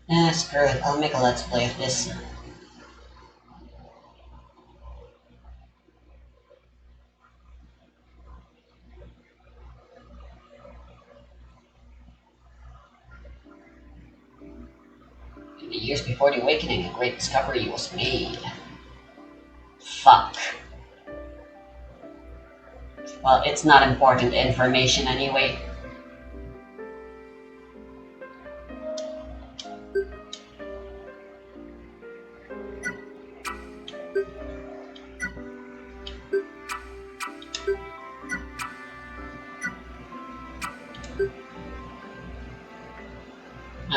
Screw it, I'll make a let's play of this. In the years before the awakening, a great discovery was made. Fuck. Well, it's not important information anyway.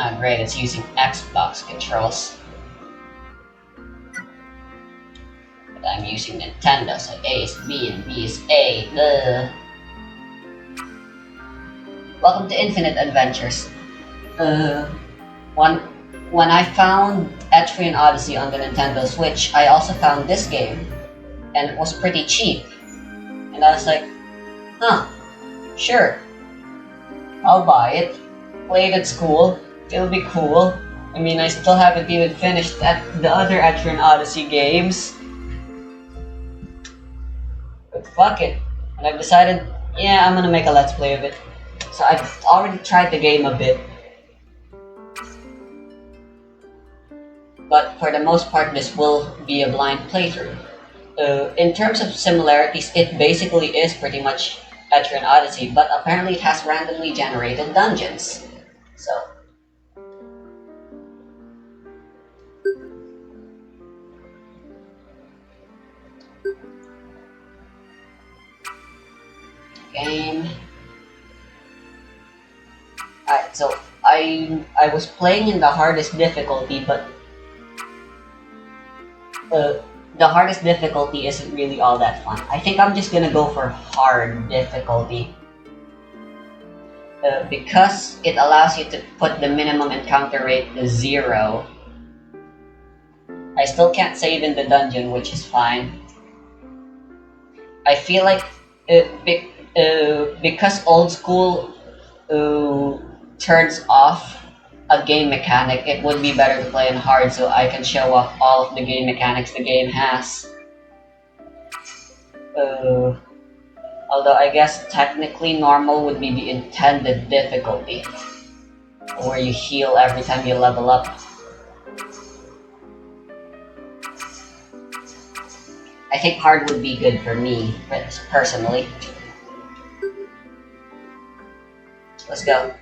Ah, great, it's using Xbox controls. But I'm using Nintendo, so A is B and B is A. Ugh. Welcome to Infinite Adventures. Uh, one, when I found Etrian Odyssey on the Nintendo Switch, I also found this game, and it was pretty cheap. And I was like, huh, sure, I'll buy it. Play it at school, it'll be cool. I mean, I still haven't even finished the other Etrian Odyssey games. But fuck it. And I've decided, yeah, I'm gonna make a let's play of it. So I've already tried the game a bit. But for the most part, this will be a blind playthrough. In terms of similarities, it basically is pretty much Etrian Odyssey, but apparently it has randomly generated dungeons. So, game. Alright, so I was playing in the hardest difficulty, but the hardest difficulty isn't really all that fun. I think I'm just gonna go for hard difficulty. Because it allows you to put the minimum encounter rate to 0. I still can't save in the dungeon, which is fine. I feel like because old school turns off a game mechanic, it would be better to play in hard so I can show off all of the game mechanics the game has. Although I guess technically normal would be the intended difficulty, where you heal every time you level up. I think hard would be good for me, personally. Let's go.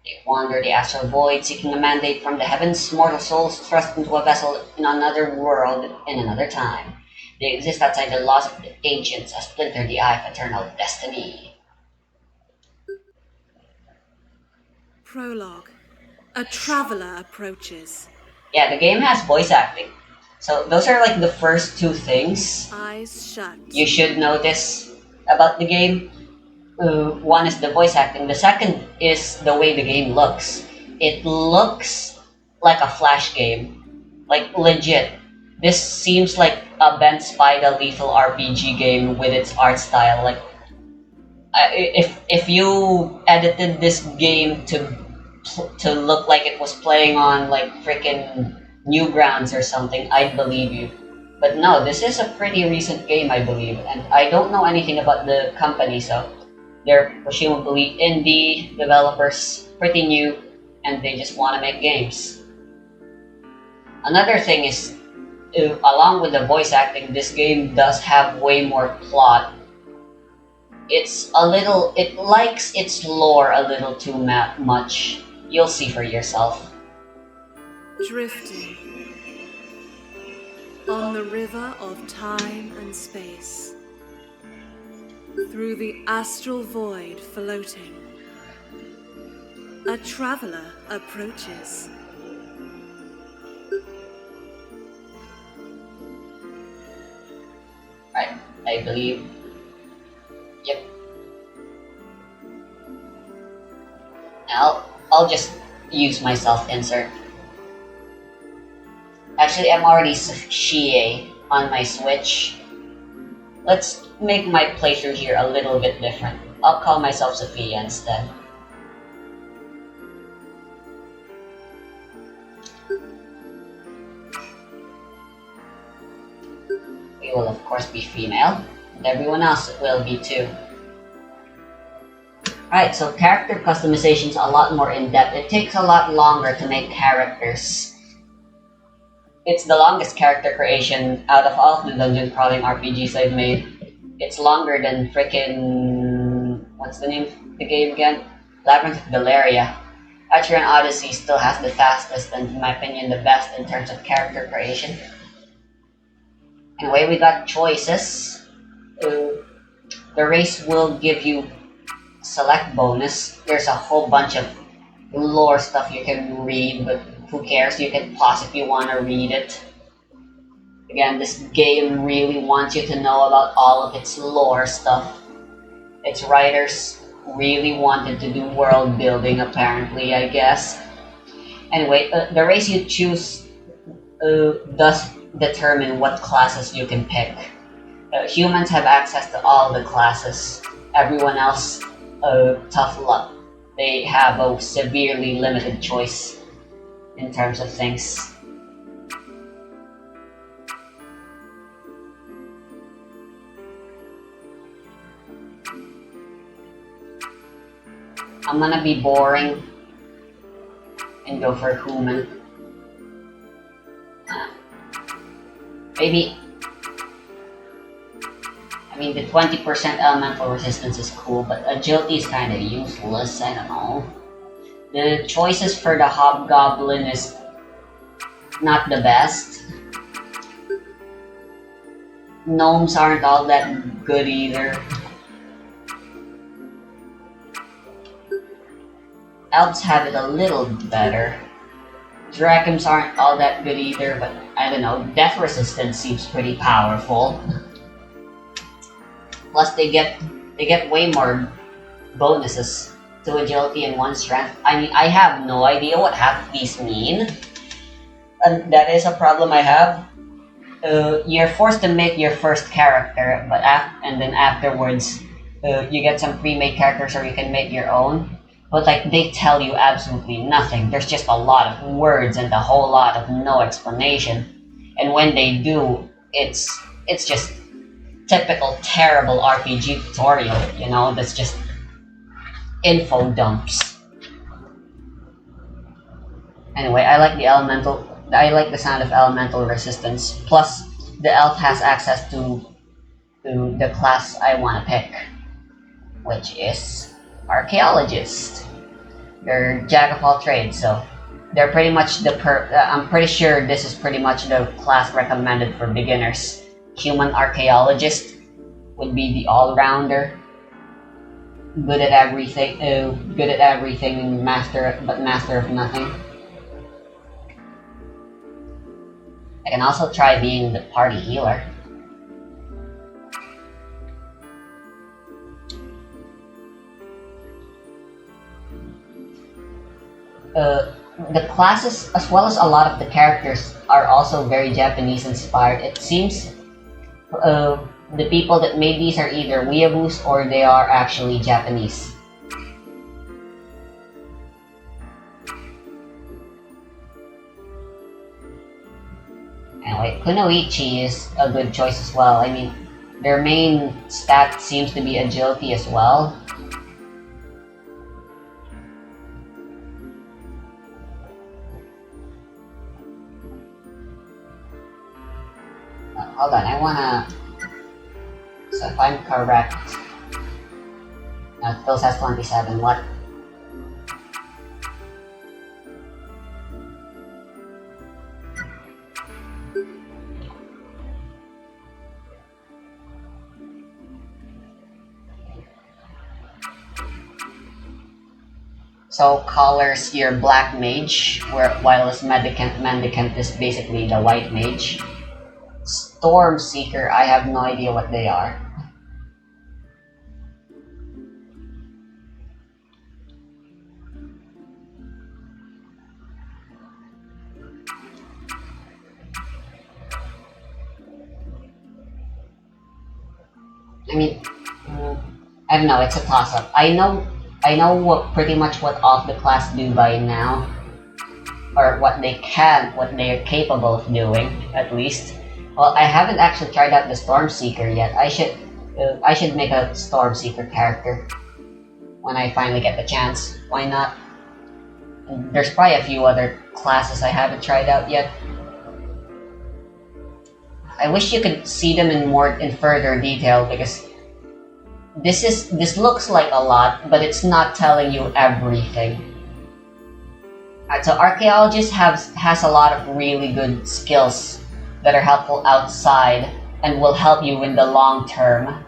They wander the astral void, seeking a mandate from the heavens. Mortal souls thrust into a vessel in another world in another time. They exist outside the laws of the ancients, a splinter the eye of eternal destiny. Prologue. A traveler approaches. Yeah, the game has voice acting. So those are like the first two things Eyes shut. you should notice about the game. One is the voice acting. The second is the way the game looks. It looks like a Flash game. Like, legit. This seems like a Ben Spida lethal RPG game with its art style. Like, if you edited this game to look like it was playing on like freaking Newgrounds or something, I'd believe you. But no, this is a pretty recent game, I believe, and I don't know anything about the company, so they're presumably indie developers, pretty new, and they just want to make games. Another thing is, along with the voice acting, this game does have way more plot. It likes its lore a little too much. You'll see for yourself. Drifting. On the river of time and space. Through the astral void floating. A traveler approaches. Right, I believe. Yep. I'll just use my self insert. Actually, I'm already Shie on my Switch. Let's make my playthrough here a little bit different. I'll call myself Sophia instead. We will of course be female, and everyone else will be too. Alright, so character customization is a lot more in-depth. It takes a lot longer to make characters. It's the longest character creation out of all of the dungeon crawling RPGs I've made. It's longer than frickin'... what's the name of the game again? Labyrinth of Valeria. Etrian Odyssey still has the fastest and, in my opinion, the best in terms of character creation. Anyway, we got choices. The race will give you select bonus. There's a whole bunch of lore stuff you can read, but who cares? You can pause if you want to read it. Again, this game really wants you to know about all of its lore stuff. Its writers really wanted to do world building, apparently, I guess. Anyway, the race you choose does determine what classes you can pick. Humans have access to all the classes. Everyone else, tough luck. They have a severely limited choice in terms of things. I'm gonna be boring and go for human. Maybe. I mean, the 20% elemental resistance is cool, but agility is kind of useless. I don't know. The choices for the hobgoblin is not the best. Gnomes aren't all that good either. Elves have it a little better. Dragons aren't all that good either, but I don't know, death resistance seems pretty powerful. Plus they get way more bonuses to agility and 1 strength. I mean, I have no idea what half of these mean. And that is a problem I have. You're forced to make your first character, but and then afterwards, you get some pre-made characters or you can make your own. But like, they tell you absolutely nothing. There's just a lot of words and a whole lot of no explanation. And when they do, it's just typical terrible RPG tutorial, you know, that's just info dumps. Anyway, I like the sound of elemental resistance. Plus, the elf has access to the class I want to pick, which is archaeologist. They're jack of all trades, so they're pretty much I'm pretty sure this is pretty much the class recommended for beginners. Human archaeologist would be the all-rounder, good at everything, and master of nothing. I can also try being the party healer. The classes, as well as a lot of the characters, are also very Japanese inspired. It seems the people that made these are either weeaboos or they are actually Japanese. Anyway, Kunoichi is a good choice as well. I mean, their main stat seems to be agility as well. Hold on, I wanna... So if I'm correct... No, it still says 27, what? So Collar's your black mage, while his Mendicant is basically the white mage. Stormseeker, I have no idea what they are. I mean, I don't know, it's a toss-up. I know pretty much what all of the class do by now. or what they are capable of doing, at least. Well, I haven't actually tried out the Stormseeker yet. I should make a Stormseeker character when I finally get the chance. Why not? There's probably a few other classes I haven't tried out yet. I wish you could see them in further detail, because this looks like a lot, but it's not telling you everything. So Archaeologist has a lot of really good skills that are helpful outside and will help you in the long term,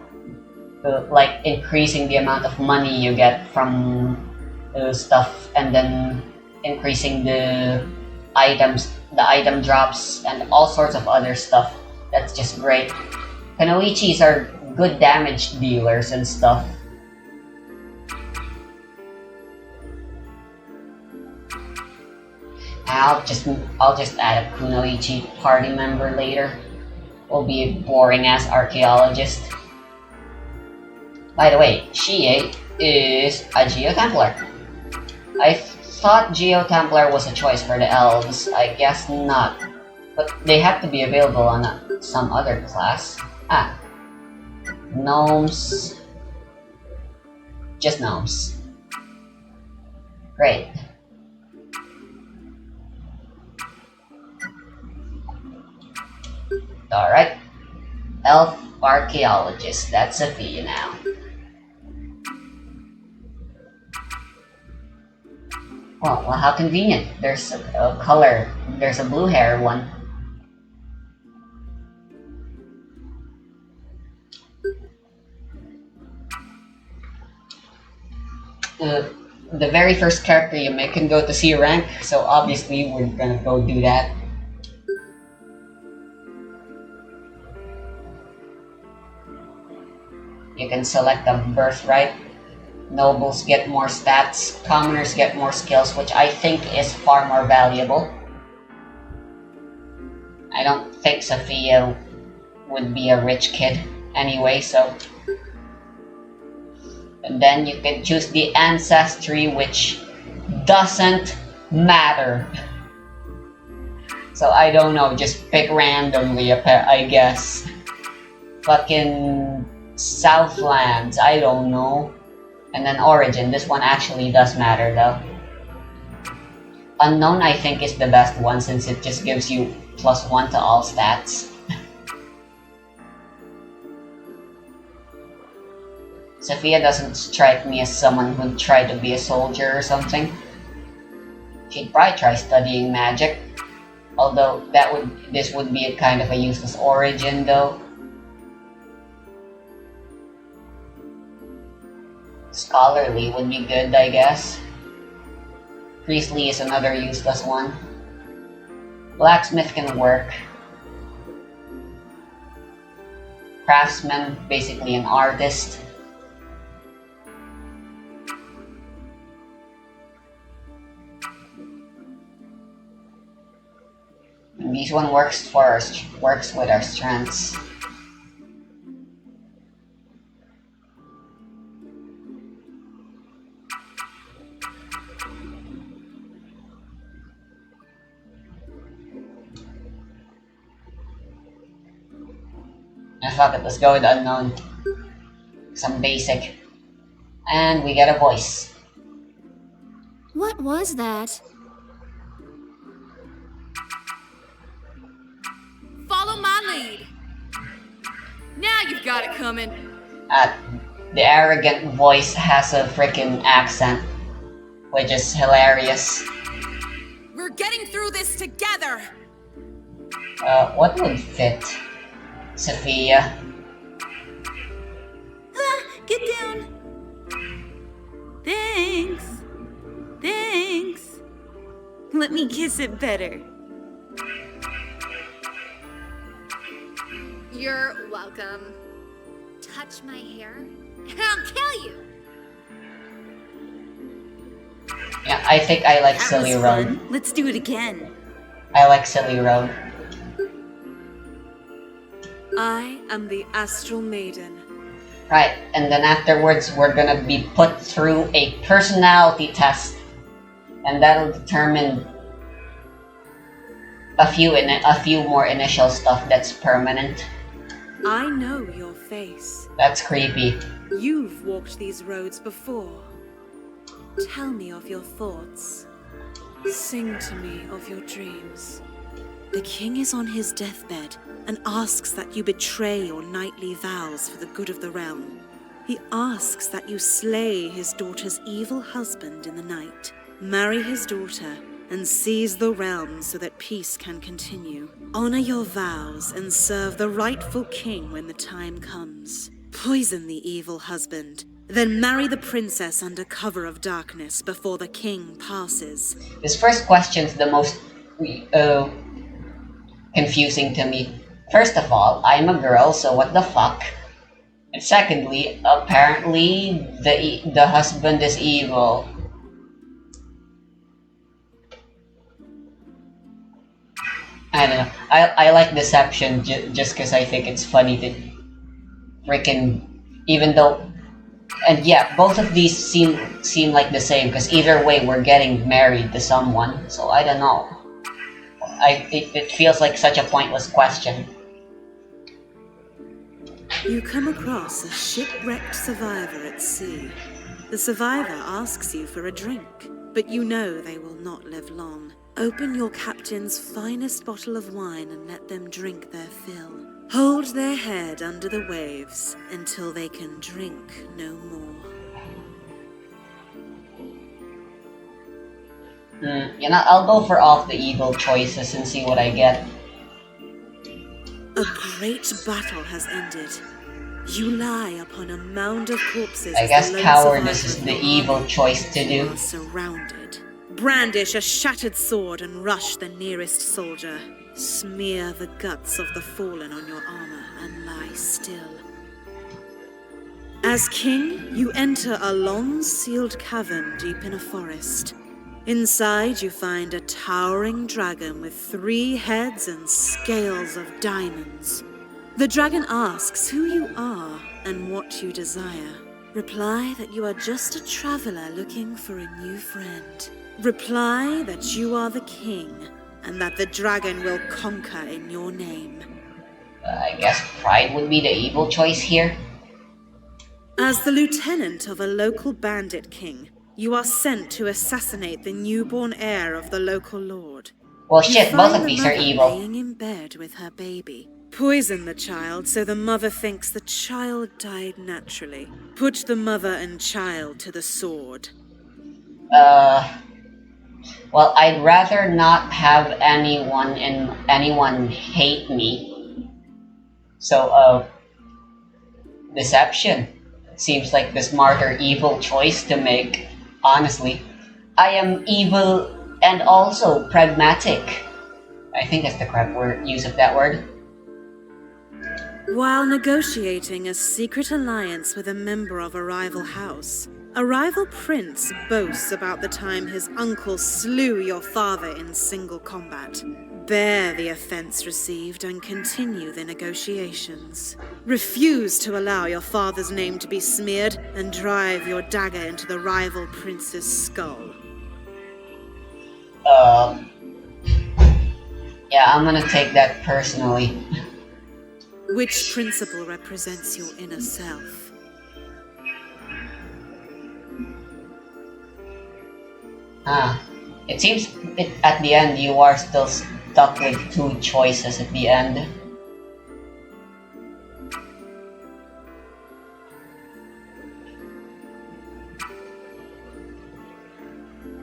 like increasing the amount of money you get from stuff, and then increasing the item drops, and all sorts of other stuff. That's just great. Kunoichis are good damage dealers and stuff. I'll just add a Kunoichi party member later. Will be a boring ass archaeologist. By the way, Shie is a Geo-Templar. I thought Geo-Templar was a choice for the elves. I guess not. But they have to be available on some other class. Gnomes. Just gnomes. Great. Alright. Elf Archaeologist. That's Sophia now. Oh, well, how convenient. There's a color. There's a blue hair one. The very first character you make can go to C rank, so obviously we're gonna go do that. You can select a birthright. Nobles get more stats, commoners get more skills, which I think is far more valuable. I don't think Sophia would be a rich kid anyway, so... And then you can choose the ancestry, which doesn't matter. So I don't know, just pick randomly, I guess. Fucking Southlands, I don't know. And then origin, this one actually does matter though. Unknown I think is the best one, since it just gives you +1 to all stats. Sophia doesn't strike me as someone who'd try to be a soldier or something. She'd probably try studying magic. Although this would be a kind of a useless origin though. Scholarly would be good, I guess. Priestly is another useless one. Blacksmith can work. Craftsman, basically an artist. And this one works with our strengths. Fuck it, let's go with the unknown. Some basic. And we get a voice. What was that? Follow my lead. Now you've got it coming. The arrogant voice has a freaking accent, which is hilarious. We're getting through this together. What would fit? Sophia. Get down. Thanks. Thanks. Let me kiss it better. You're welcome. Touch my hair, and I'll kill you. Yeah, I think I like That Silly was Road. fun. Let's do it again. I like Silly Road. I am the Astral Maiden. Right, and then afterwards we're gonna be put through a personality test. And that'll determine a few more initial stuff that's permanent. I know your face. That's creepy. You've walked these roads before. Tell me of your thoughts. Sing to me of your dreams. The king is on his deathbed and asks that you betray your knightly vows for the good of the realm. He asks that you slay his daughter's evil husband in the night, marry his daughter, and seize the realm so that peace can continue. Honor your vows and serve the rightful king when the time comes. Poison the evil husband, then marry the princess under cover of darkness before the king passes. This first question's the most confusing to me. First of all, I'm a girl, so what the fuck? And secondly, apparently the husband is evil. I don't know. I like deception just because I think it's funny to freaking, even though, and yeah, both of these seem like the same because either way we're getting married to someone. So I don't know. It feels like such a pointless question. You come across a shipwrecked survivor at sea. The survivor asks you for a drink, but you know they will not live long. Open your captain's finest bottle of wine and let them drink their fill. Hold their head under the waves until they can drink no more. You know, I'll go for all of the evil choices and see what I get. A great battle has ended. You lie upon a mound of corpses. I as guess the lone cowardice survivor is of the your evil army. choice to You do. are surrounded. Brandish a shattered sword and rush the nearest soldier. Smear the guts of the fallen on your armor and lie still. As king, you enter a long sealed cavern deep in a forest. Inside, you find a towering dragon with 3 heads and scales of diamonds. The dragon asks who you are and what you desire. Reply that you are just a traveler looking for a new friend. Reply that you are the king and that the dragon will conquer in your name. I guess pride would be the evil choice here. As the lieutenant of a local bandit king, you are sent to assassinate the newborn heir of the local lord. Well, You shit, both find of the these are mother evil. laying in bed with her baby. Poison the child so the mother thinks the child died naturally. Put the mother and child to the sword. Well, I'd rather not have anyone hate me. So, deception seems like the smarter evil choice to make. Honestly, I am evil and also pragmatic. I think that's the correct use of that word. While negotiating a secret alliance with a member of a rival house, a rival prince boasts about the time his uncle slew your father in single combat. Bear the offense received and continue the negotiations. Refuse to allow your father's name to be smeared and drive your dagger into the rival prince's skull. Yeah, I'm gonna take that personally. Which principle represents your inner self? It seems at the end you are still stuck with 2 choices at the end.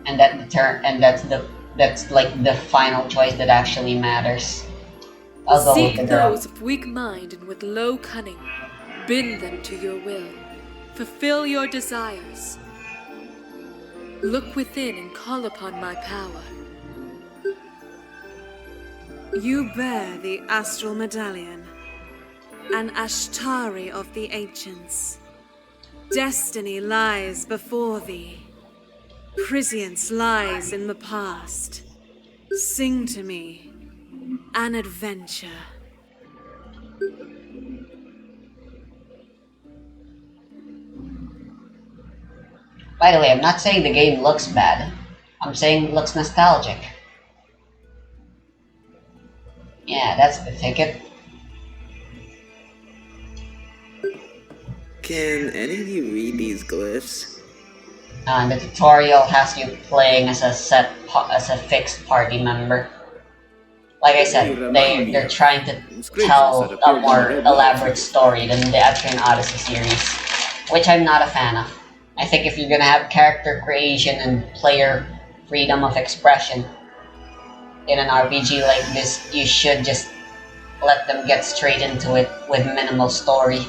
And that's like the final choice that actually matters. I'll go with Seek the girl. those of weak mind and with low cunning. Bend them to your will. Fulfill your desires. Look within and call upon my power. You bear the astral medallion, an Ashtari of the ancients. Destiny lies before thee. Prescience lies in the past. Sing to me an adventure. By the way, I'm not saying the game looks bad. I'm saying it looks nostalgic. Yeah, that's the ticket. Can any of you read these glyphs? The tutorial has you playing as a fixed party member. Like I said, they're trying to tell a more elaborate story than the Etrian Odyssey series, which I'm not a fan of. I think if you're gonna have character creation and player freedom of expression in an RPG like this, you should just let them get straight into it with minimal story.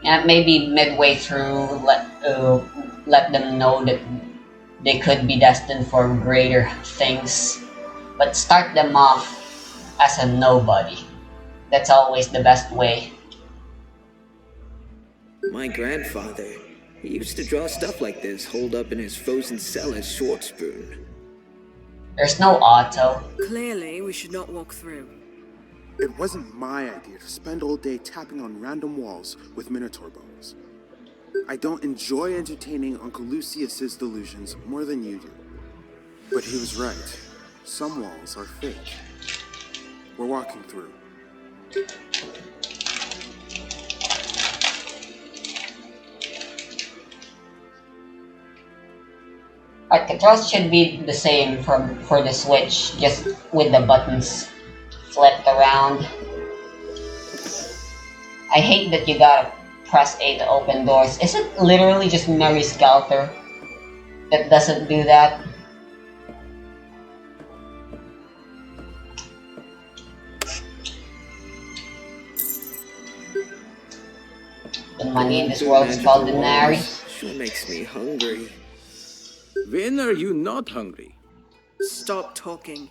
And maybe midway through, let them know that they could be destined for greater things, but start them off as a nobody. That's always the best way. My grandfather, he used to draw stuff like this holed up in his frozen cellar short spoon. There's no auto. Clearly, we should not walk through. It wasn't my idea to spend all day tapping on random walls with Minotaur bones. I don't enjoy entertaining Uncle Lucius's delusions more than you do. But he was right. Some walls are fake. We're walking through. Our controls should be the same for the Switch, just with the buttons flipped around. I hate that you gotta press A to open doors. Is it literally just Mary Skelter that doesn't do that? The money in this world is called Denari. Sure makes me hungry. When are you not hungry? Stop talking.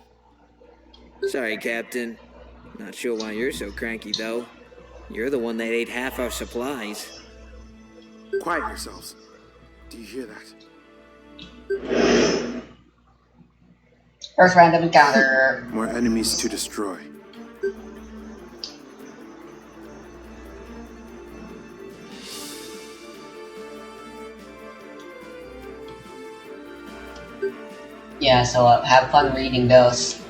Sorry, Captain. Not sure why you're so cranky, though. You're the one that ate half our supplies. Quiet yourselves. Do you hear that? First random encounter. More enemies to destroy. Yeah, so have fun reading those.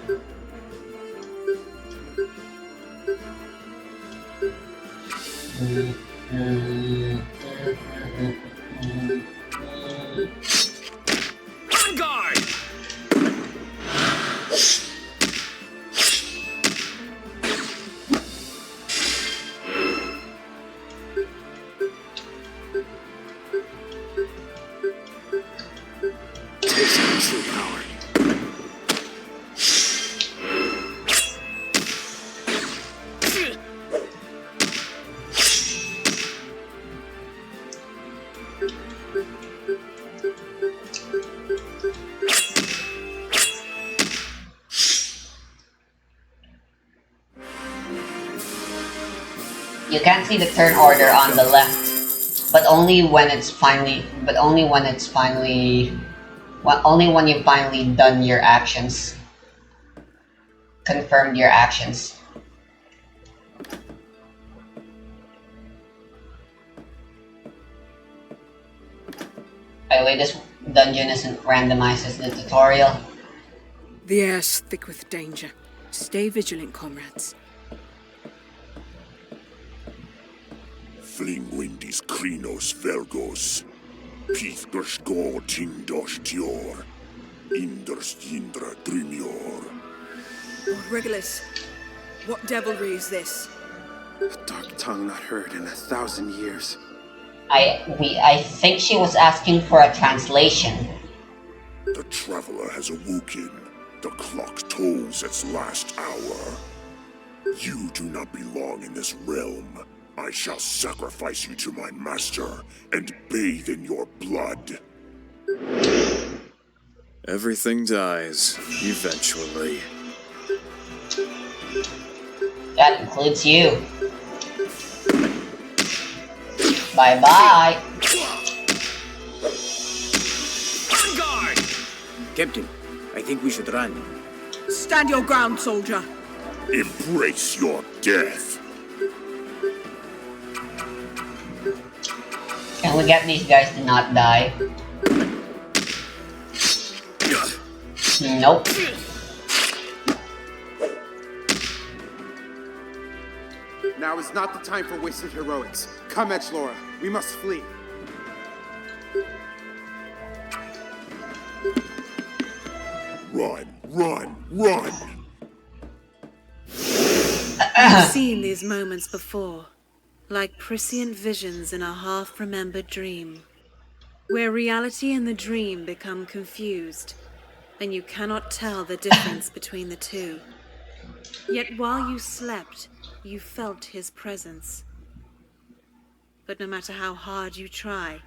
On guard! Taste true power. You can see the turn order on the left, but only when it's finally, only when you've finally done your actions, confirmed your actions. By the way, this dungeon isn't randomized as the tutorial. The air's thick with danger. Stay vigilant, comrades. Flingwindis krinos velgos, Pithgersko tindos tior, Inders yindra drimior. Lord Regulus, what devilry is this? A dark tongue not heard in 1,000 years. I think she was asking for a translation. The traveler has awoken. The clock tolls its last hour. You do not belong in this realm. I shall sacrifice you to my master and bathe in your blood. Everything dies, eventually. That includes you. Bye-bye. On guard! Captain, I think we should run. Stand your ground, soldier. Embrace your death. Can we get these guys to not die? Nope. Now is not the time for wasted heroics. Come, Edgelora. We must flee. Run, run, run! I've seen these moments before, like prescient visions in a half-remembered dream, where reality and the dream become confused, and you cannot tell the difference between the two. Yet while you slept, you felt his presence. But no matter how hard you try,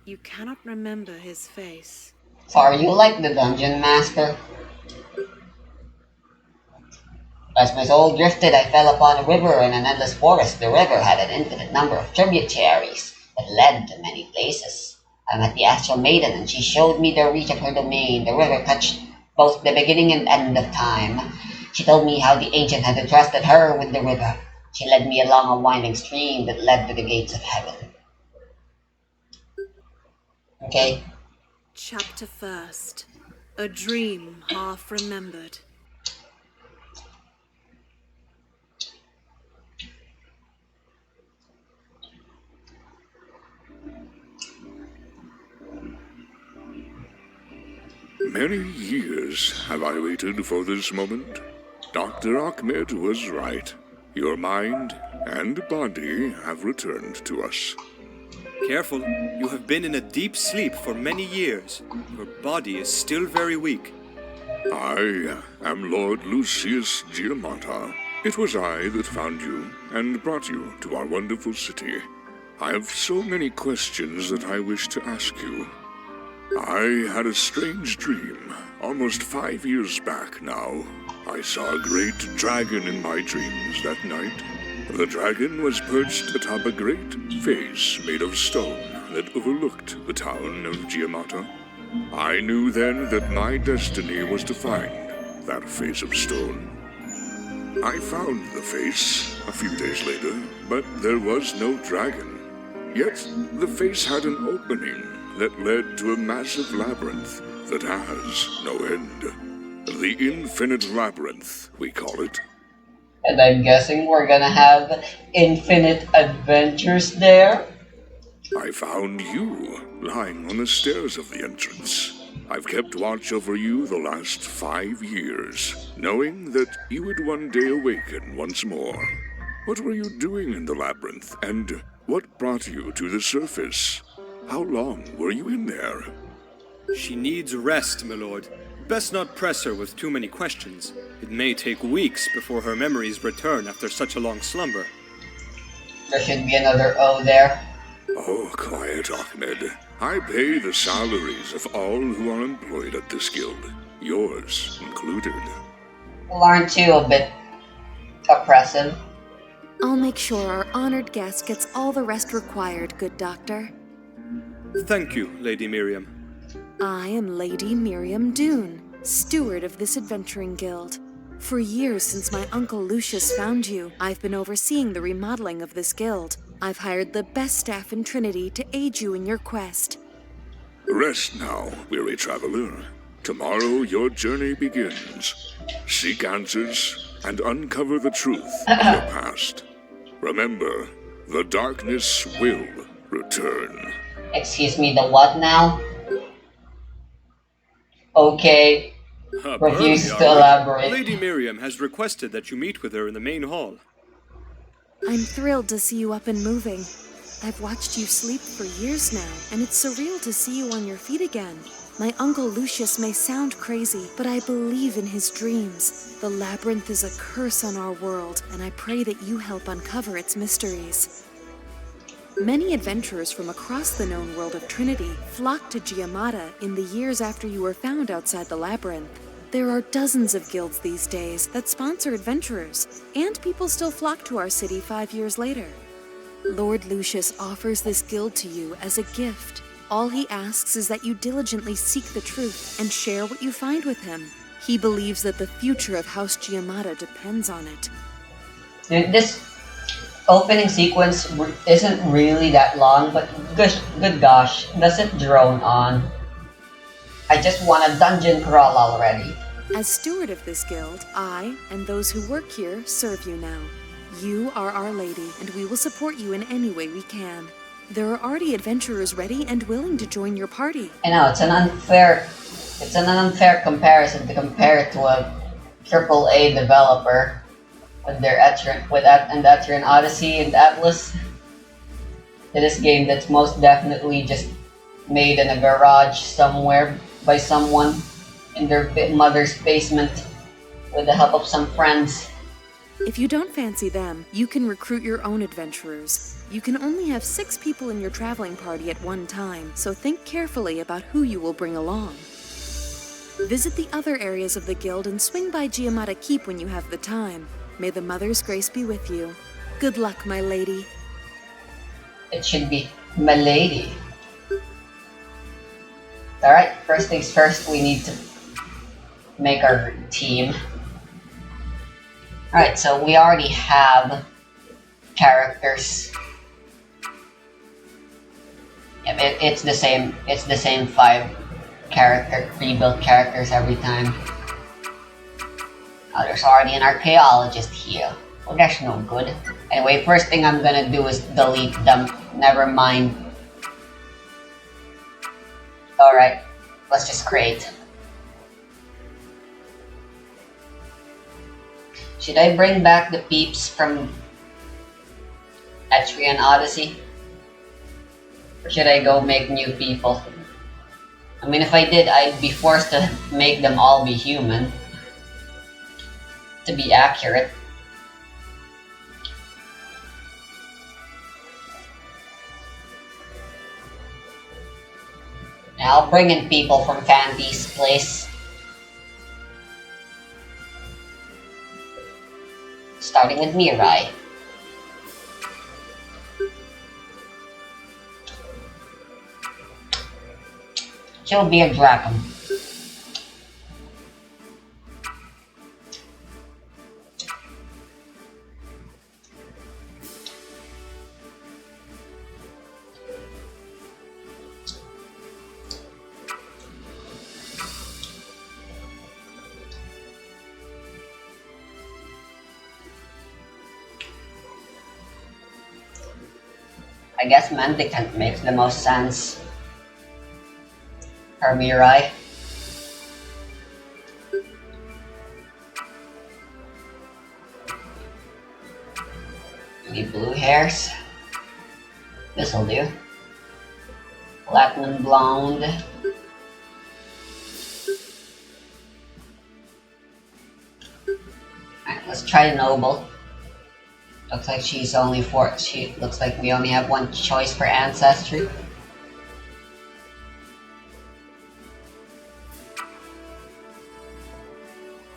you cannot remember his face. So are you like the dungeon master? As my soul drifted, I fell upon a river in an endless forest. The river had an infinite number of tributaries that led to many places. I met the Astral Maiden, and she showed me the reach of her domain. The river touched both the beginning and end of time. She told me how the ancient had entrusted her with the river. She led me along a winding stream that led to the gates of heaven. Okay. Chapter 1st. A dream half remembered. Many years have I waited for this moment. Dr. Ahmed was right. Your mind and body have returned to us. Careful, you have been in a deep sleep for many years. Your body is still very weak. I am Lord Lucius Giamata. It was I that found you and brought you to our wonderful city. I have so many questions that I wish to ask you. I had a strange dream, almost 5 years back now. I saw a great dragon in my dreams that night. The dragon was perched atop a great face made of stone that overlooked the town of Giamata. I knew then that my destiny was to find that face of stone. I found the face a few days later, but there was no dragon. Yet the face had an opening that led to a massive labyrinth that has no end. The Infinite Labyrinth, we call it. And I'm guessing we're gonna have infinite adventures there? I found you lying on the stairs of the entrance. I've kept watch over you the last 5 years, knowing that you would one day awaken once more. What were you doing in the labyrinth, and what brought you to the surface? How long were you in there? She needs rest, my lord. Best not press her with too many questions. It may take weeks before her memories return after such a long slumber. There should be another O there. Oh, quiet, Ahmed. I pay the salaries of all who are employed at this guild, yours included. Well, aren't you a bit oppressive? I'll make sure our honored guest gets all the rest required, good doctor. Thank you, Lady Miriam. I am Lady Miriam Dune, steward of this adventuring guild. For years since my uncle Lucius found you, I've been overseeing the remodeling of this guild. I've hired the best staff in Trinity to aid you in your quest. Rest now, weary traveler. Tomorrow your journey begins. Seek answers and uncover the truth of your past. Remember, the darkness will return. Excuse me, the what now? Okay. Refuse to elaborate. Lady Miriam has requested that you meet with her in the main hall. I'm thrilled to see you up and moving. I've watched you sleep for years now, and it's surreal to see you on your feet again. My uncle Lucius may sound crazy, but I believe in his dreams. The labyrinth is a curse on our world, and I pray that you help uncover its mysteries. Many adventurers from across the known world of Trinity flocked to Giamata in the years after you were found outside the labyrinth. There are dozens of guilds these days that sponsor adventurers, and people still flock to our city 5 years later. Lord Lucius offers this guild to you as a gift. All he asks is that you diligently seek the truth and share what you find with him. He believes that the future of House Giamata depends on it. Dude, this opening sequence isn't really that long, but good gosh, does it drone on? I just want a dungeon crawl already. As steward of this guild, I and those who work here serve you now. You are our lady, and we will support you in any way we can. There are already adventurers ready and willing to join your party. I know it's an unfair comparison to compare it to a AAA developer with their Etrian Odyssey and Atlas. To this game that's most definitely just made in a garage somewhere by someone in their mother's basement with the help of some friends. If you don't fancy them, you can recruit your own adventurers. You can only have 6 people in your traveling party at one time, so think carefully about who you will bring along. Visit the other areas of the guild and swing by Giamata Keep when you have the time. May the Mother's grace be with you. Good luck, my lady. It should be my lady. Alright, first things first, we need to make our team. Alright, so we already have characters. Yeah, it's the same 5 pre-built characters every time. Oh, there's already an archaeologist here. Well, that's no good. Anyway, first thing I'm gonna do is delete them. Never mind. Alright, let's just create. Should I bring back the peeps from Etrian Odyssey? Or should I go make new people? I mean, if I did, I'd be forced to make them all be human. To be accurate. Now, I'll bring in people from Fanty's place. Starting with Mirai. She'll be a dragon. I guess Mendicant makes the most sense. Or Mirai. Any blue hairs? This'll do. Platinum blonde. Alright, let's try Noble. Looks like she's only looks like we only have one choice for ancestry.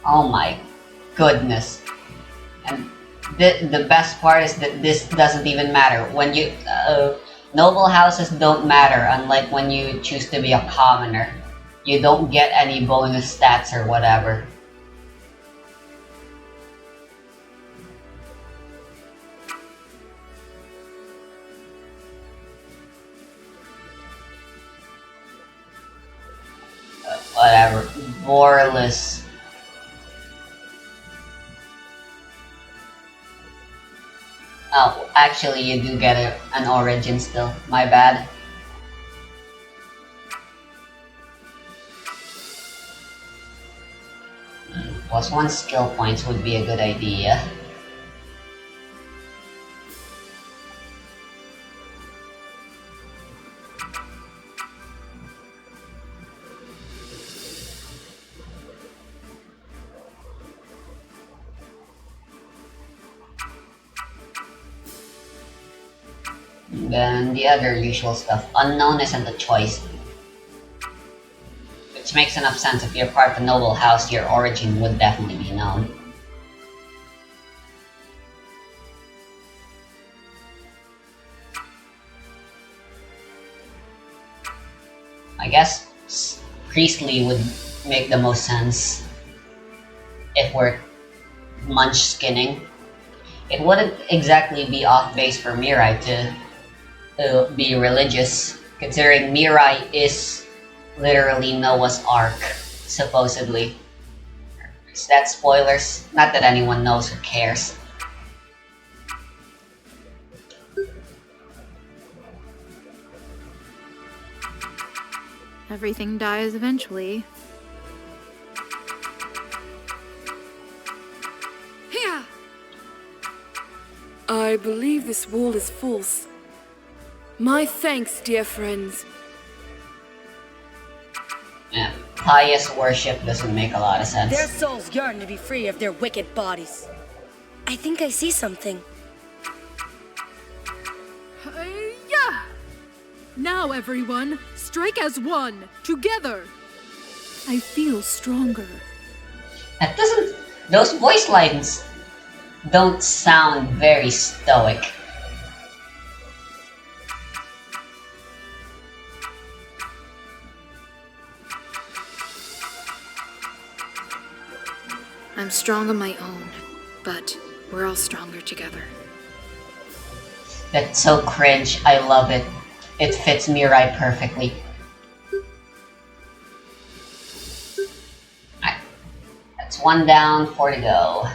Oh my goodness. And the best part is that this doesn't even matter. When you noble houses don't matter, unlike when you choose to be a commoner. You don't get any bonus stats or whatever. Whatever. Borless. Oh, actually you do get an origin still. My bad. +1 skill points would be a good idea. Then the other usual stuff. Unknown isn't a choice. Which makes enough sense. If you're part of a noble house, your origin would definitely be known. I guess Priestly would make the most sense if we're munchkinning. It wouldn't exactly be off base for Mirai to be religious, considering Mirai is literally Noah's Ark, supposedly. Is that spoilers? Not that anyone knows or cares. Everything dies eventually. Here! I believe this wall is false. My thanks, dear friends. Yeah, pious worship doesn't make a lot of sense. Their souls yearn to be free of their wicked bodies. I think I see something. Yeah! Now, everyone, strike as one, together. I feel stronger. That doesn't. Those voice lines don't sound very stoic. I'm strong on my own, but we're all stronger together. That's so cringe. I love it. It fits Mirai perfectly. Alright. That's one down, 4 to go.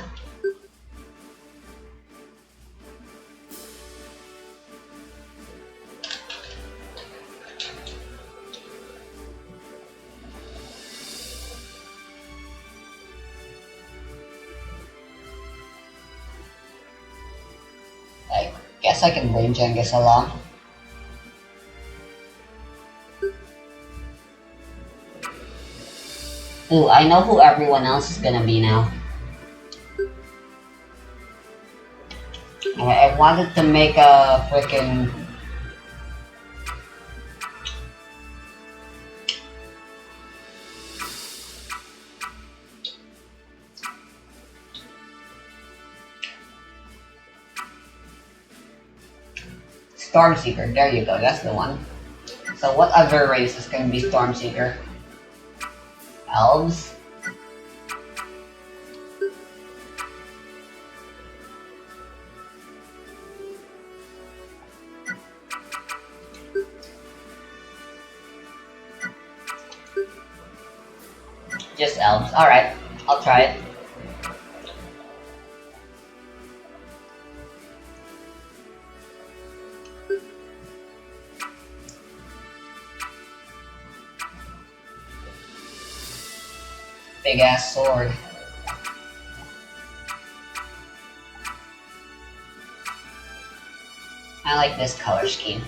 I guess I can bring Genghis along. Ooh, I know who everyone else is gonna be now. I wanted to make a freaking Stormseeker. There you go, that's the one. So what other race is gonna be Stormseeker? Elves? Just elves. Alright, I'll try it. Big ass sword. I like this color scheme.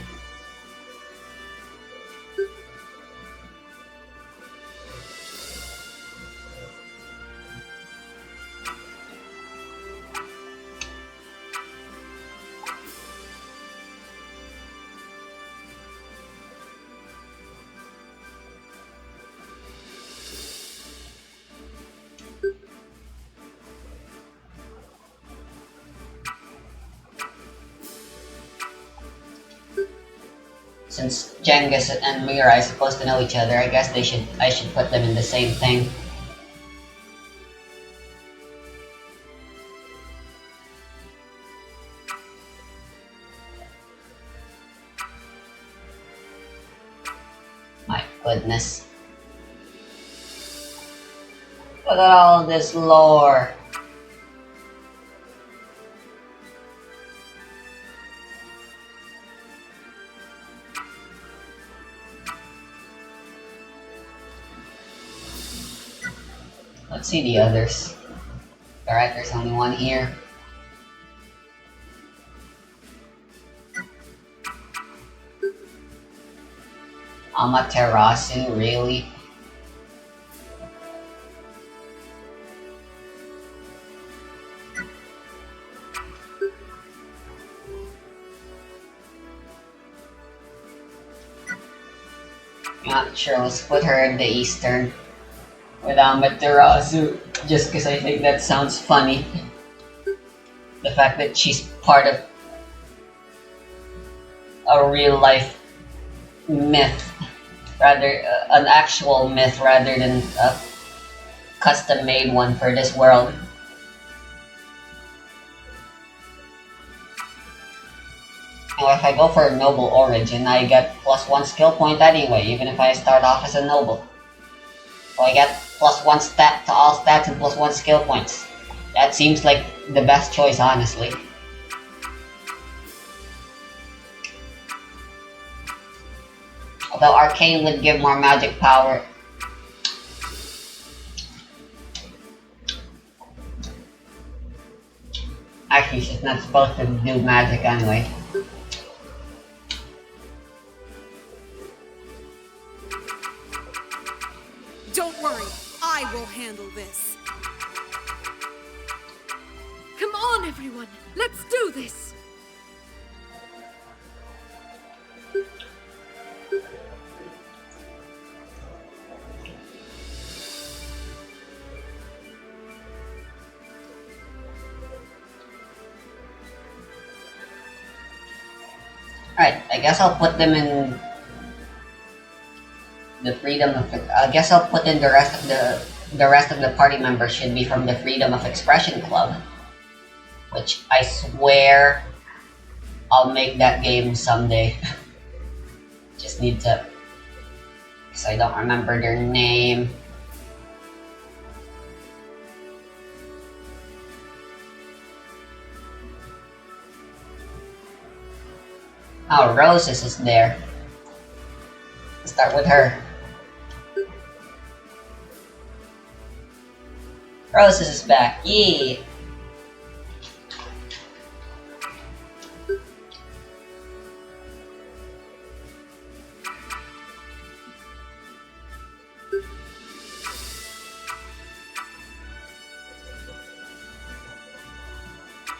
Since Genghis and Mirai are supposed to know each other, I guess I should put them in the same thing. My goodness. Look at all this lore. Let's see the others. Alright, there's only one here. Amaterasu, really? Not sure, let's put her in the Eastern. With Amaterasu, just because I think that sounds funny. The fact that she's part of a real life myth, rather an actual myth rather than a custom made one for this world. Now if I go for a noble origin, I get +1 skill point anyway, even if I start off as a noble. So I get +1 stat to all stats and +1 skill points. That seems like the best choice, honestly. Although Arcane would give more magic power. Actually, she's not supposed to do magic anyway. Don't worry, I will handle this. Come on, everyone, let's do this. Alright, I guess I'll put them in the freedom of. I guess I'll put in the rest of the party members should be from the Freedom of Expression Club, which I swear I'll make that game someday. Just need to, because I don't remember their name. Oh, Roses is there. Let's start with her. Roses is back. Yee!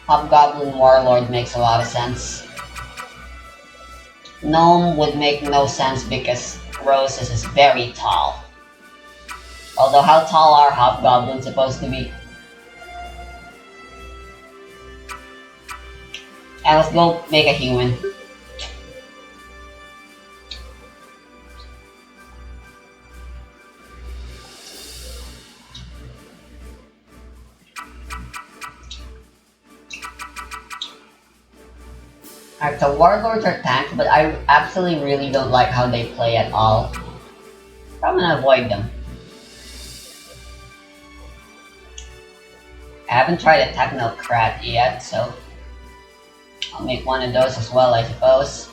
Hobgoblin Warlord makes a lot of sense. Gnome would make no sense because Roses is very tall. Although how tall are hobgoblins supposed to be? And let's go make a human. Alright, so warlords are tanks, but I absolutely really don't like how they play at all. So I'm gonna avoid them. I haven't tried a Technocrat yet, so I'll make one of those as well, I suppose.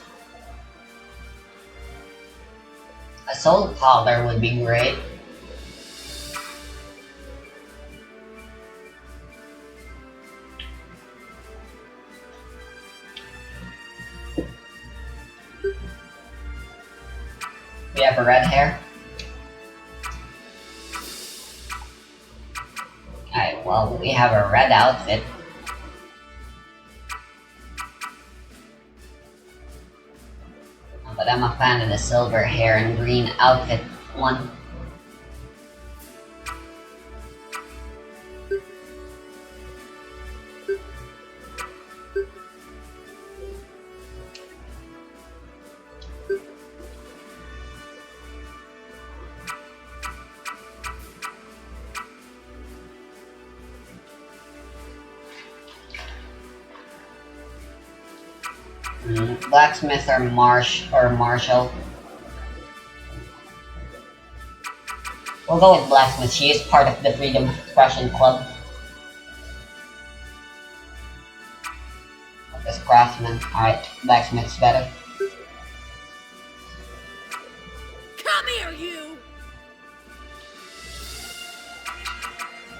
A Soul Collar would be great. We have a red hair. Alright, well, we have a red outfit. But I'm a fan of the silver hair and green outfit one. Blacksmith or Marshall. We'll go with Blacksmith. She is part of the Freedom of Expression Club. This Craftsman. Alright, Blacksmith's better. Come here, you!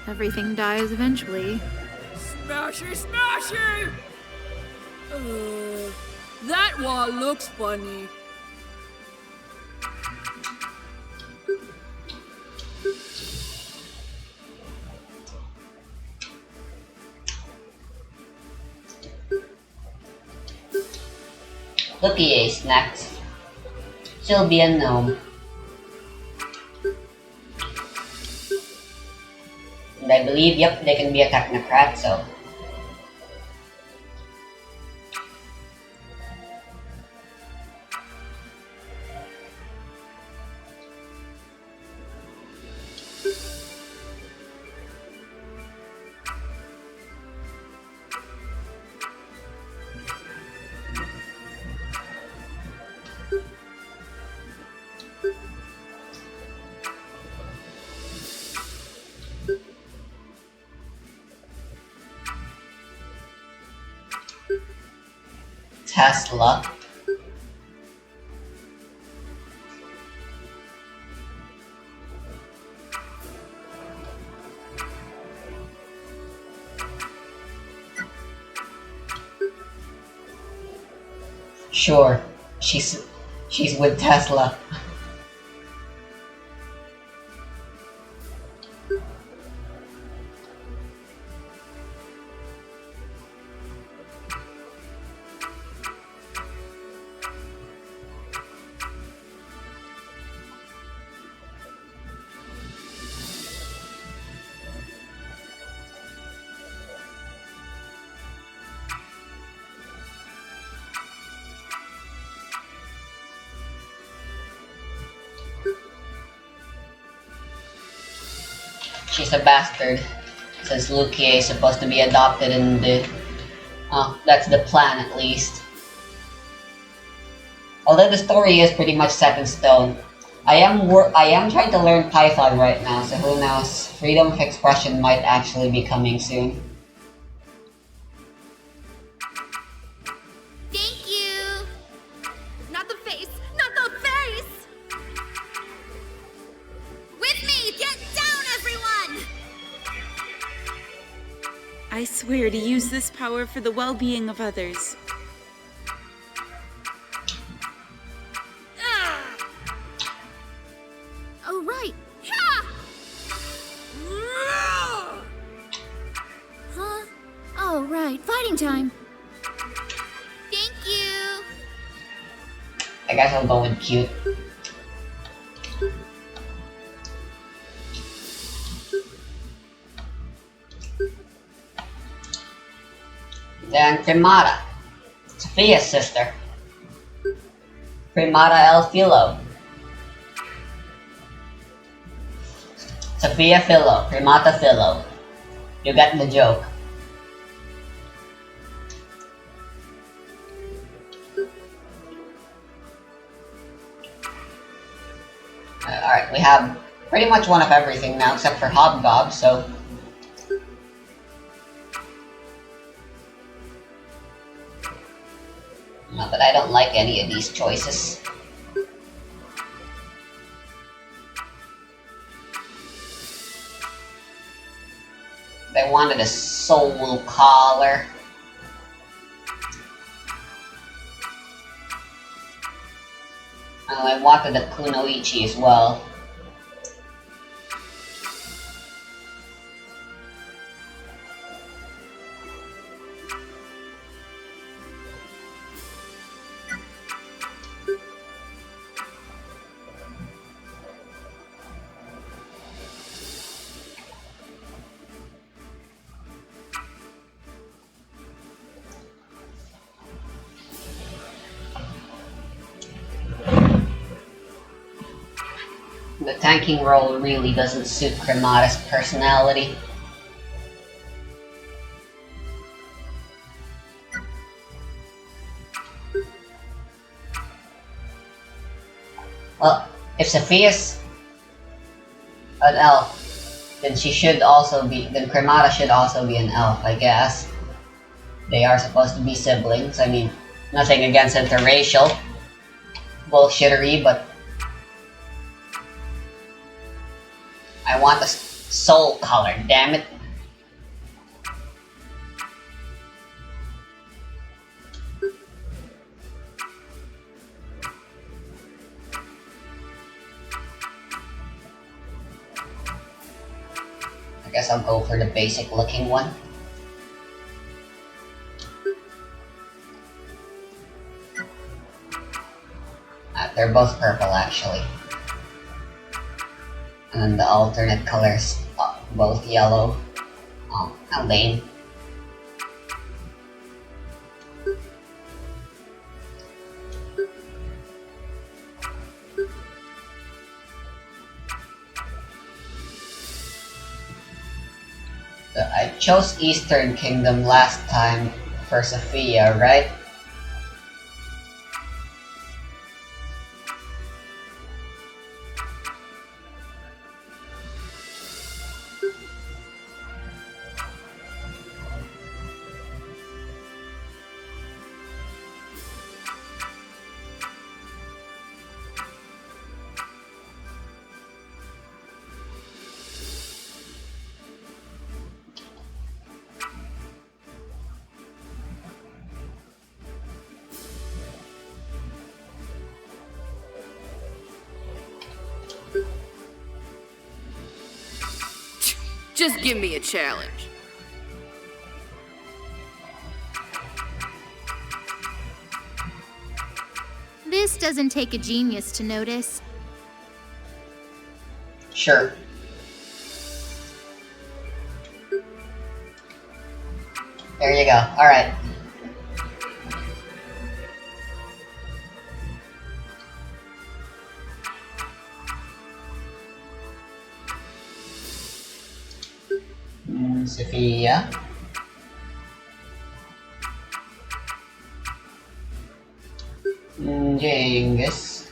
Everything dies eventually. Smashy, smashy! That wall looks funny. Looky Ace next. She'll be a gnome. And I believe, yep, they can be a Technocrat, so. Tesla. Sure, she's with Tesla. She's a bastard, since Lucia is supposed to be adopted in the... Oh, that's the plan at least. Although the story is pretty much set in stone. I am trying to learn Python right now, so who knows, freedom of expression might actually be coming soon. Thank you! Not the face! Not the face! With me! Get down, everyone! I swear to use this power for the well-being of others. Oh, right! Huh? Oh, right. Fighting time. Thank you! I guess I'll go with cute. Then Primata, Sophia's sister. Primata El Filo. Sophia Philo, Primata Philo. You get the joke. Alright, we have pretty much one of everything now except for Hobgob, so... Not that I don't like any of these choices. I wanted a soul collar. And I wanted a Kunoichi as well. The tanking role really doesn't suit Cremata's personality. Well, if Sophia's an elf, then then Cremata should also be an elf, I guess. They are supposed to be siblings. I mean, nothing against interracial bullshittery, but I want the soul color, damn it. I guess I'll go for the basic looking one. They're both purple actually. And then the alternate colors, both yellow. Oh, how lame. So I chose Eastern Kingdom last time for Sophia, right? Just give me a challenge. This doesn't take a genius to notice. Sure. There you go. Alright. Sophia. Genghis.